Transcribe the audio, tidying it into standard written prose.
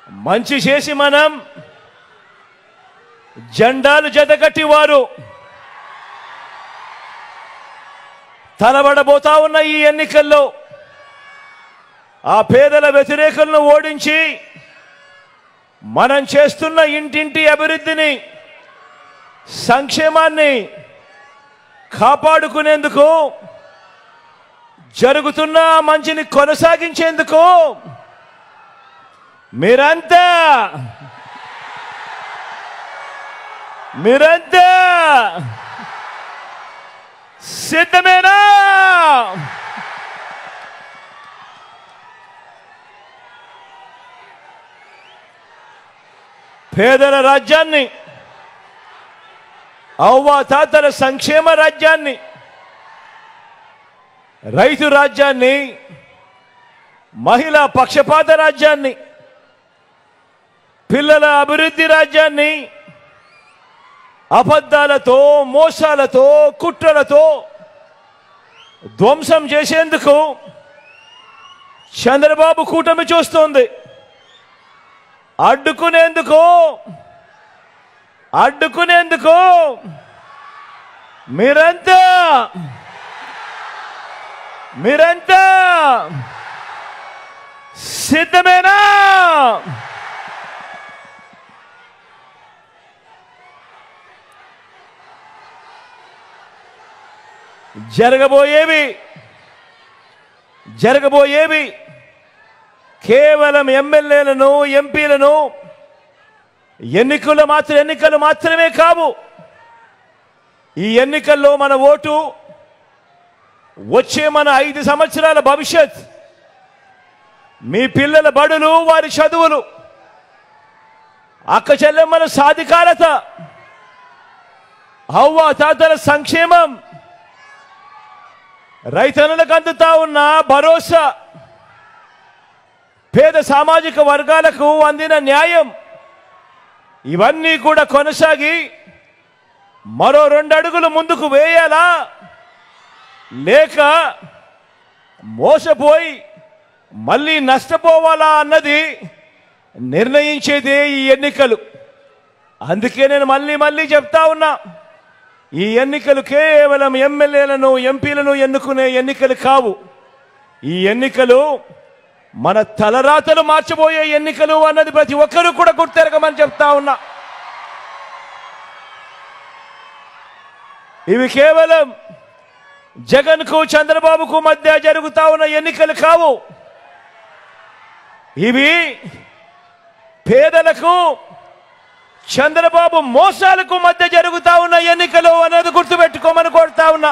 మంచి చేసి మనం జెండాలు జతకట్టి వారు తలబడబోతా ఉన్న ఈ ఎన్నికల్లో ఆ పేదల వ్యతిరేకులను ఓడించి మనం చేస్తున్న ఇంటింటి అభివృద్ధిని సంక్షేమాన్ని కాపాడుకునేందుకు జరుగుతున్న మంచిని కొనసాగించేందుకు మీరంతా సిద్ధమేనా? పేదల రాజ్యాన్ని, అవ్వాతాతల సంక్షేమ రాజ్యాన్ని, రైతు రాజ్యాన్ని, మహిళా పక్షపాత రాజ్యాన్ని, పిల్లల అభివృద్ధి రాజ్యాన్ని అబద్ధాలతో, మోసాలతో, కుట్రలతో ధ్వంసం చేసేందుకు చంద్రబాబు కూటమి చూస్తోంది. అడ్డుకునేందుకు మీరంతా సిద్ధమేనా? జరగబోయేవి కేవలం ఎమ్మెల్యేలను, ఎంపీలను ఎన్నికలు మాత్రమే కావు. ఈ ఎన్నికల్లో మన ఓటు వచ్చే మన 5 సంవత్సరాల భవిష్యత్, మీ పిల్లల బడులు, వారి చదువులు, అక్క చెల్లెమ్మల సాధికారత, అవ్వ తాతల సంక్షేమం, రైతన్నలకు అందుతా ఉన్న భరోసా, పేద సామాజిక వర్గాలకు అందిన న్యాయం, ఇవన్నీ కూడా కొనసాగి మరో 2 అడుగులు ముందుకు వేయాలా, లేక మోసపోయి మళ్ళీ నష్టపోవాలా అన్నది నిర్ణయించేదే ఈ ఎన్నికలు. అందుకే నేను మళ్ళీ చెప్తా ఉన్నా, ఈ ఎన్నికలు కేవలం ఎమ్మెల్యేలను, ఎంపీలను ఎన్నుకునే ఎన్నికలు కావు. ఈ ఎన్నికలు మన తలరాతలు మార్చబోయే ఎన్నికలు అన్నది ప్రతి ఒక్కరూ కూడా గుర్తెరగమని చెప్తా ఉన్నా. ఇవి కేవలం జగన్కు, చంద్రబాబుకు మధ్య జరుగుతా ఉన్న ఎన్నికలు కావు. ఇవి పేదలకు, చంద్రబాబు మోసాలకు మధ్య జరుగుతా ఉన్న ఎన్నికలు అన్నది గుర్తుపెట్టుకోమని కోరుతా ఉన్నా.